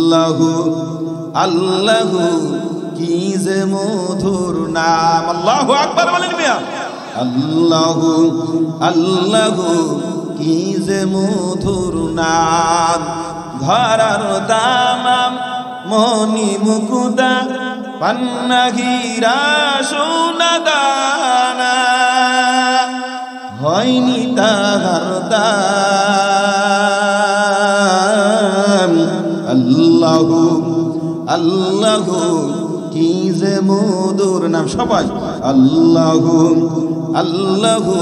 আল্লাহু আল্লাহু কি যে মধুর নাম। আল্লাহু আকবার বলেন মিয়া। আল্লাহু আল্লাহু কি যে মধুর নাম। ধরার দামাম মনি মুকুদা পান্না হীরা সোনা দানা হয়নি তাহার দাম। আল্লাহু আল্লাহু কি যে মধুর নাম। সবাই আল্লাহু আল্লাহু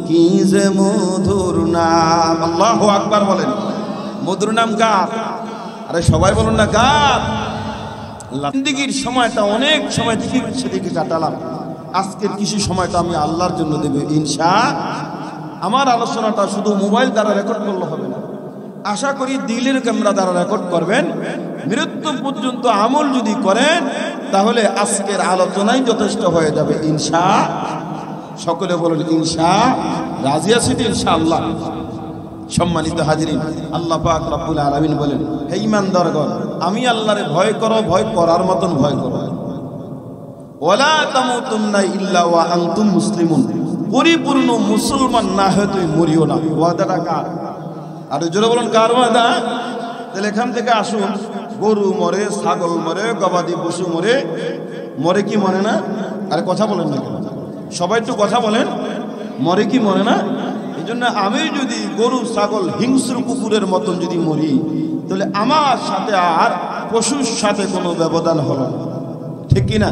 কি যে মধুর নাম। আল্লাহু আকবার বলেন। মধুর নাম কার? আরে সবাই বলুন না কার? জিন্দেগীর সময়টা অনেক সময় সেদিকে কাটালাম, আজকের কিছু সময়টা আমি আল্লাহর জন্য দেব ইনশাআল্লাহ। আমার আলোচনাটা শুধু মোবাইল দ্বারা রেকর্ড করলে হবে না, আশা করি দিলের ক্যামেরা দ্বারা রেকর্ড করবেন। মৃত্যু পর্যন্ত আমল যদি করেন তাহলে আজকের আলোচনাই যথেষ্ট হয়ে যাবে ইনশাআল্লাহ। সকলে বলুন ইনশাআল্লাহ। রাজি আছি তো ইনশাআল্লাহ? সম্মানিত হাজিরিন, আল্লাহ পাক রব্বুল আলামিন বলেন, হে ঈমানদারগণ, আমি আল্লাহরে ভয় করো, ভয় করার মতন ভয় করো। ওয়ালা তামুতুন্না ইল্লা ওয়া আনতুম মুসলিমুন, পরিপূর্ণ মুসলমান না হয়ে তুমি মরিও না। ওয়াদাটা কার? আর জোরে বলুন কার ওয়াদা? তাহলে এখান থেকে আসুন, গরু মরে, ছাগল মরে, গবাদি পশু মরে, মরে কি মরে না? আরে কথা বলেন না কেন? সবাই একটু কথা বলেন, মরে কি মরে না? এই জন্য আমি যদি গরু ছাগল হিংস্র কুকুরের মতন যদি মরি, তাহলে আমার সাথে আর পশুর সাথে কোনো ব্যবধান হলো না, ঠিক কিনা?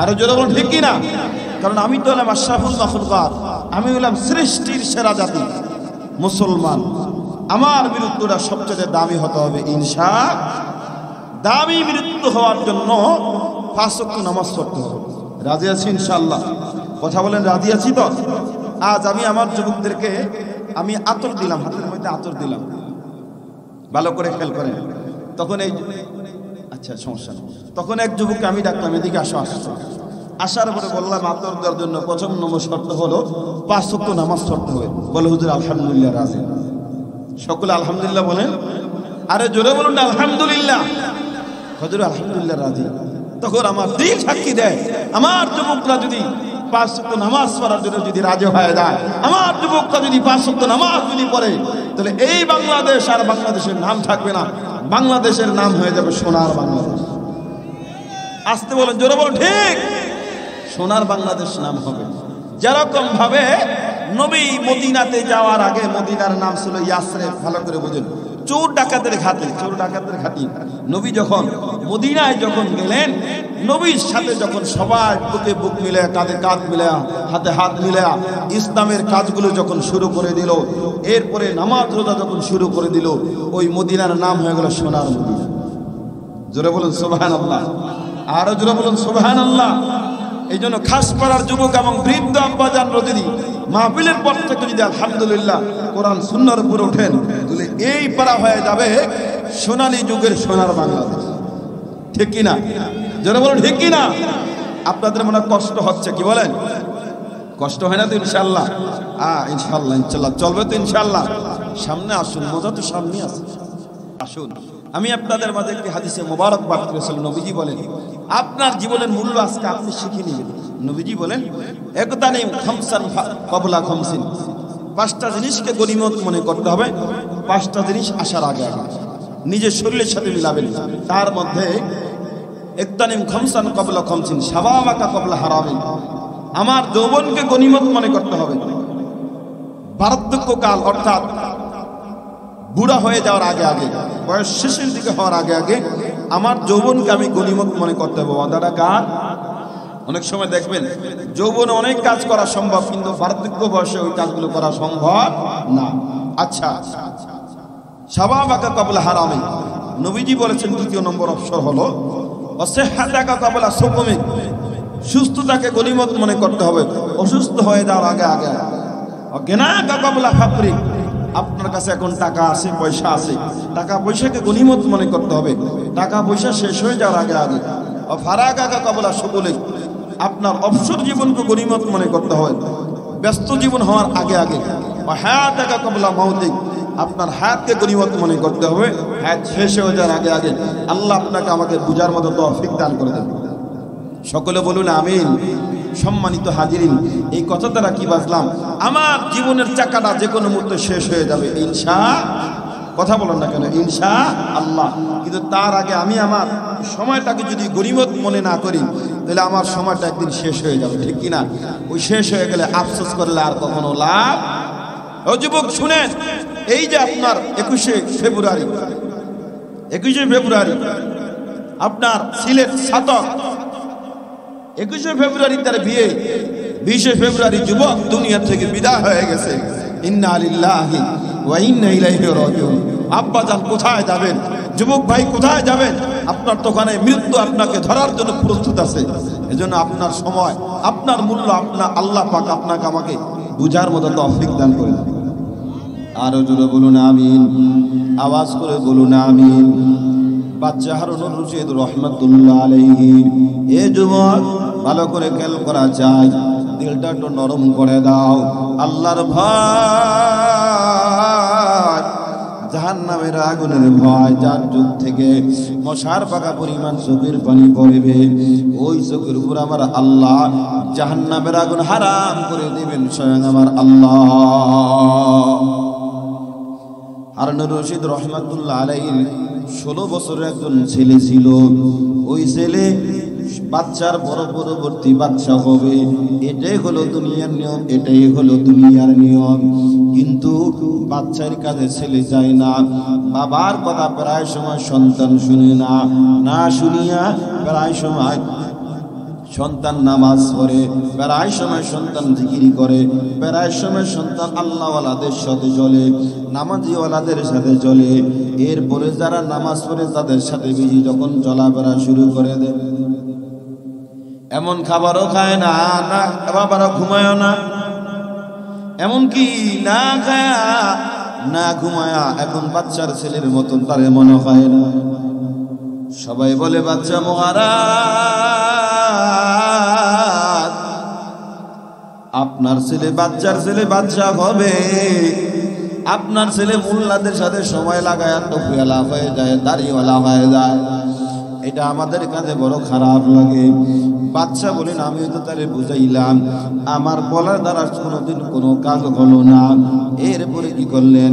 আরো জোরে বলুন ঠিক কিনা? কারণ আমি তো হলাম আশরাফুল মাখলুকাত, আমি হলাম সৃষ্টির সেরা জাতি মুসলমান। আমার মৃত্যুটা সবচেয়ে দামি হতে হবে ইনশাআল্লাহ। দামি মৃত্যু হওয়ার জন্য 5 ওয়াক্ত নামাজ পড়তে হবে। রাজি আছি ইনশাআল্লাহ? কথা বলেন রাজি আছি তো? আজ আমি আমার যুবকদেরকে আমি আতর দিলাম, হাতের মধ্যে আতর দিলাম, ভালো করে খেয়াল করেন। তখন এই আচ্ছা সমস্যা নেই, তখন এক যুবককে আমি ডাকলাম, এদিকে আসো। আসার পরে বললাম আতর দেওয়ার জন্য 1ম নম্বর শর্ত হলো 5 ওয়াক্ত নামাজ পড়তে হবে। বলে হুজুর আলহামদুলিল্লাহ রাজি। সকলে আলহামদুলিল্লাহ বলেন। আরে জোরে বলুন না আলহামদুলিল্লাহ। হুজুর আলহামদুলিল্লাহ রাজি। তখন আমার দিল সাক্ষী দেয়, আমার যুবকরা যদি 5 ওয়াক্ত নামাজ পড়ার জন্য যদি রাজি হয়ে যায়, আমার যুবকরা যদি 5 ওয়াক্ত নামাজ যদি পড়ে, তাহলে এই বাংলাদেশ আর বাংলাদেশের নাম থাকবে না, বাংলাদেশের নাম হয়ে যাবে সোনার বাংলাদেশ। আসতে বলেন, জোরে বলুন ঠিক। সোনার বাংলাদেশ নাম হবে। যেরকম ভাবে নবী মদিনাতে যাওয়ার আগে মদিনার নাম ছিল ইয়াসরিব। ভালো করে বুঝুন, চোর ডাকাতের ঘাঁটি। নবী যখন মদিনায় যখন গেলেন, নবীর সাথে যখন সবাই বুকে বুক মিলে, কাঁধে কাঁধ মিলে, হাতে হাত মিলে ইসলামের কাজগুলো যখন শুরু করে দিল, এরপরে নামাজ রোজা যখন শুরু করে দিল, ওই মদিনার নাম হয়ে গেল সোনার মদিনা। জোরে বলুন সুবহানাল্লাহ। আরো জোরে বলুন সুবহানাল্লাহ। এই জন্য খাসপাড়ার যুবক এবং বৃদ্ধ আব্বাজান যদি মাহফিলের পর থেকে যদি আলহামদুলিল্লাহ কোরআন সুন্নাহর উপরে ওঠেন, তাহলে এই পারা হয়ে যাবে সোনালী যুগের সোনার বাংলাদেশ, ঠিক কিনা? যারা বলেন ঠিক কিনা? আপনাদের মনে কষ্ট হচ্ছে, কি বলেন? কষ্ট হয় না তো ইনশাআল্লাহ? ইনশাআল্লাহ চলবে তো ইনশাআল্লাহ। সামনে আসুন, মজা তো সামনে আছে। আসুন, আমি আপনাদের মাঝে একটি হাদিসে মোবারক পাঠ করেছিলাম। নবীজি বলেন, আপনার জীবনের মূল্য আজকে আপনি শিখে নেবেন। নবীজি বলেন, ইগতানিম খামসান ক্বাবলা খামসিন, 5টা জিনিসকে গনিমত মনে করতে হবে। 5টা জিনিস আসার আগে আগে নিজের শরীরের সাথে মিলাবেন। তার মধ্যে ইগতানিম খামসান ক্বাবলা খামসিন, শাবাবাকা ক্বাবলা হারামিন, আমার যৌবনকে গনিমত মনে করতে হবে। বার্ধক্যকাল অর্থাৎ বুড়া হয়ে যাওয়ার আগে আগে, বয়স শেষের দিকে হওয়ার আগে আগে আমার যৌবনকে আমি গনিমত মনে করতে হবে। ওয়াদাটা কার? অনেক সময় দেখবেন যৌবনে অনেক কাজ করা সম্ভব, কিন্তু বার্ধক্য বয়সে ওই কাজগুলো করা সম্ভব না। আচ্ছা, শাবাবাকা ক্বাবলা হারামিন, নবীজি বলেছেন 2 নম্বর অবসর হলো অসিহহাতাকা ক্বাবলা সুকুমিক, সুস্থতাকে গনিমত মনে করতে হবে অসুস্থ হয়ে যাওয়ার আগে আগে। গিনাকা ক্বাবলা ফাকরিক, আপনার কাছে এখন টাকা আছে, পয়সা আছে, টাকা পয়সাকে গনিমত মনে করতে হবে টাকা পয়সা শেষ হয়ে যাওয়ার আগে আগে। ফারাগাকা ক্বাবলা শুগুলিক, আপনার অবসর জীবনকে গনিমত মনে করতে হয় ব্যস্ত জীবন হওয়ার আগে আগে। হায়াতাকা ক্বাবলা মাউতিক, আপনার হায়াতকে গনিমত মনে করতে হবে। হায়াত শেষ হয়ে যাওয়ার আগে আগে আল্লাহ আপনাকে আমাকে বুঝার মতো তৌফিক দান করে দেন। সকলে বলুন আমিন। সম্মানিত হাজিরিন, এই কথা দ্বারা কি বাজলাম, আমার জীবনের চাকাটা যে কোনো মুহূর্তে শেষ হয়ে যাবে কথা বলেন না কেন, ইনশাআল্লাহ। কিন্তু তার আগে আমি আমার সময়টাকে যদি গনিমত মনে না করি, তাহলে আমার সময়টা একদিন শেষ হয়ে যাবে, ঠিক কিনা? ওই শেষ হয়ে গেলে আফসোস করলে আর কখনো লাভ। ও যুবক শুনেন, এই যে আপনার 21শে ফেব্রুয়ারি আপনার সিলেট ছাতক, 21শে ফেব্রুয়ারি তার বিয়ে, 20শে ফেব্রুয়ারি যুবক দুনিয়া থেকে বিদায় হয়ে গেছে। ইন্না লিল্লাহি ওয়া ইন্না ইলাইহি রাজিউন। আব্বাজান কোথায় যাবেন? যুবক ভাই কোথায় যাবেন? আপনার দোকানে মৃত্যু আপনাকে ধরার জন্য প্রস্তুত আছে। এজন্য আপনার সময়, আপনার মূল্য আল্লাহ পাক আপনাকে আমাকে বুঝার মতো তৌফিক দান করেন। আরো জোরে বলুন আমিন, আওয়াজ করে বলুন আমিন। বাচ্চা হারুনুর রশিদ রহমাতুল্লাহ আলাইহি, এ যুবক ভালো করে খেয়াল করা চাই, দিলটা একটু নরম করে দাও। আল্লাহর ভয়, জাহান্নামের আগুনের ভয়, যার চোখ থেকে মশার পাকা পরিমাণ চোখের পানি পড়বে, ওই চোখের উপর আমার আল্লাহ জাহান্নামের আগুন হারাম করে দিবেন স্বয়ং আমার আল্লাহ। হারুনুর রশিদ রহমাতুল্লাহ আলাইহি 16 বছরের একজন ছেলে ছিল। ওই ছেলে বাচ্চার বড় পরবর্তী বাচ্চা হবে, এটাই হলো দুনিয়ার নিয়ম, এটাই হলো দুনিয়ার নিয়ম। কিন্তু বাচ্চার কাছে ছেলে যায় না, বাবার কথা প্রায় সময় সন্তান শুনে না, না শুনিয়া প্রায় সময় সন্তান নামাজ পড়ে, প্রায় সময় সন্তান জিকিরি করে, প্রায় সময় সন্তান আল্লাহওয়ালাদের সাথে চলে, নামাজিওয়ালাদের সাথে চলে। এরপরে যারা নামাজ পড়ে তাদের সাথে বেশি যখন চলাফেরা শুরু করে দেয়, এমন খাবারও খায় না, না বাবারও ঘুমায় না, এমনকি না খায়া না ঘুমায়া এখন বাচ্চার ছেলের মতন তারে মনে হয় না। সবাই বলে বাচ্চা মহারাজ, আপনার ছেলে বাচ্চার ছেলে বাচ্চা হবে, আপনার ছেলে মোল্লাদের সাথে সময় লাগায় টুপিওয়ালা হয়ে যায়, দাড়িওয়ালা হয়ে যায়। এটা আমাদের কাছে বড় খারাপ লাগে। বাচ্চা বলেন, আমিও তো তারে বুঝাইলাম, আমার বলার দ্বারা কোনোদিন কোনো কাজ হলো না। এরপরে কি করলেন,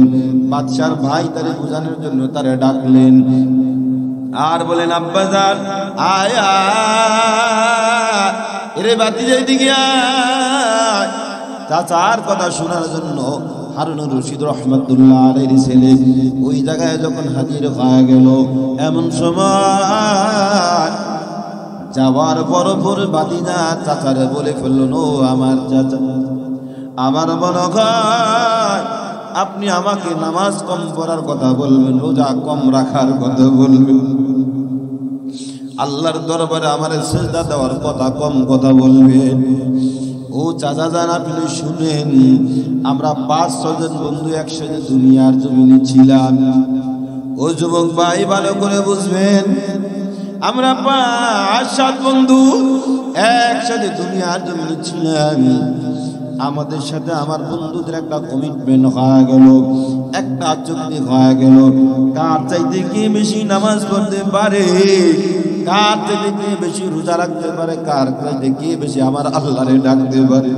বাচ্চার ভাই তারে বোঝানোর জন্য তারে ডাকলেন আর বলেন, আব্বাজান আয়া এরে বাতি যাই দিকে আয়। চাচার কথা শোনার জন্য হারুনুর রশিদ রহমাতুল্লাহ আলাইহির ছেলে ওই জায়গায় যখন হাজির হয়ে গেল, এমন সময় যাওয়ার পর বাতিজা চাচারে বলে ফেলল, ও আমার চাচা, আমার মনে হয় আপনি আমাকে নামাজ কম পড়ার কথা বলবেন, রোজা কম রাখার কথা বলবেন, আল্লাহর দরবারে আমার সিজদা দেওয়ার কথা বলবেন। ও চাচা যান, আপনি শুনেন, আমরা 5-6 জন বন্ধু একসাথে দুনিয়ার জমিনে ছিলাম। ও যুবক ভাই ভালো করে বুঝবেন, আমরা 5-7 বন্ধু একসাথে দুনিয়ার জমিনে ছিলাম। আমাদের সাথে আমার বন্ধুদের একটা কমিটমেন্ট হয়ে গেল, একটা চুক্তি হয়ে গেল, কার চাইতে কি বেশি নামাজ পড়তে পারে, কার চাইতে কি বেশি রোজা রাখতে পারে, কার চাইতে কি বেশি আমার আল্লাহরে ডাকতে পারে।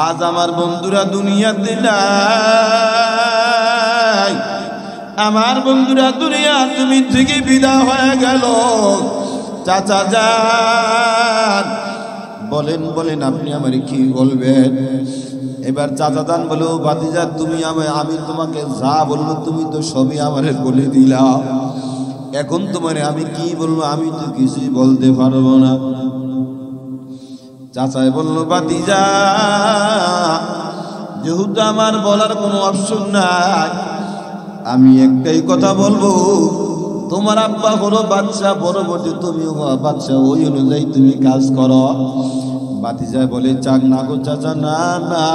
আজ আমার বন্ধুরা দুনিয়াতে নাই, আমার বন্ধুরা দুনিয়া তুমি থেকে বিদায় হয়ে গেল। চাচা যান বলেন আপনি আমার কি বলবেন? এবার চাচা যান বলো, ভাতিজা তুমি আমি তোমাকে যা বললো তুমি তো সবই আমারে বলে দিলা, এখন তোমারে আমি কি বলবো, আমি তো কিছুই বলতে পারবো না। চাচাই বলল, ভাতিজা যেহেতু আমার বলার কোনো অপশন নাই, আমি একটাই কথা বলবো, তোমার আব্বা হলো বাচ্চা, পরবর্তী তুমি হওয়া বাচ্চা, ওই অনুযায়ী তুমি কাজ করো। ভাতিজা বলে, চাক না গো চাচা, না না,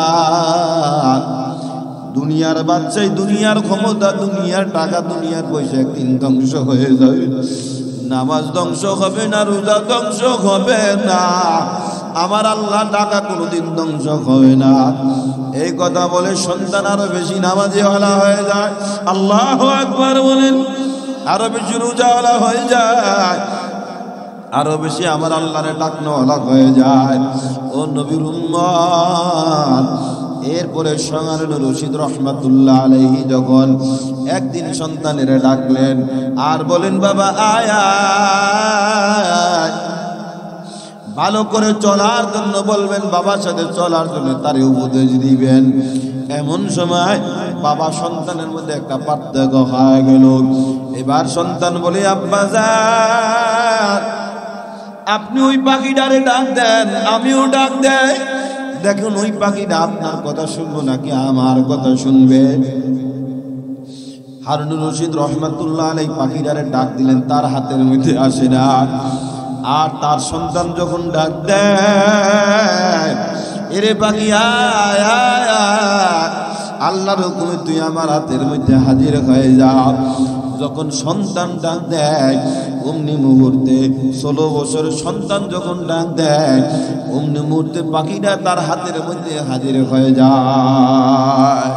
দুনিয়ার বাচ্চাই, দুনিয়ার ক্ষমতা, দুনিয়ার টাকা, দুনিয়ার পয়সা একদিন ধ্বংস হয়ে যাবে, নামাজ ধ্বংস হবে না, রোজা ধ্বংস হবে না, আমার আল্লাহ টাকা কোনোদিন ধ্বংস হবে না। এই কথা বলে সন্তান আরো বেশি নামাজিওয়ালা হয়ে যায়। আল্লাহু আকবার বলেন। আরো বেশি রোজাওয়ালা হয়ে যায়, আরো বেশি আমার আল্লাহরে ডাকনোওয়ালা হয়ে যায়। ও নবীর উম্মত, এরপরে সংগ্রামী রশিদ রহমাতুল্লাহ আলাইহি যখন একদিন সন্তানের ডাকলেন আর বলেন, বাবা আয়া, ভালো করে চলার জন্য বলবেন, বাবার সাথে চলার জন্য তারে উপদেশ দিবেন। এমন সময় বাবা সন্তানের মধ্যে একটা পার্থক্য হয়ে গেল। এবার সন্তান বলে, আব্বা যান, আপনি ওই পাখিটারে ডাক দেন, আমিও ডাক দেয়। দেখুন ওই পাখিটা আপনার কথা শুনবো নাকি আমার কথা শুনবে? হারুনুর রশিদ রহমাতুল্লাহ আলাইহি পাখিটারে ডাক দিলেন, তার হাতের মধ্যে আসে না। আর তার সন্তান যখন ডাক দেয়, এরে পাখি আয় আয় আয়, আল্লাহর হুকুমে তুই আমার হাতের মধ্যে হাজির হয়ে যা। যখন সন্তান ডাক দেয় অমনি মুহূর্তে, 16 বছরের সন্তান যখন ডাক দেয় অমনি মুহূর্তে পাখিটা তার হাতের মধ্যে হাজির হয়ে যায়।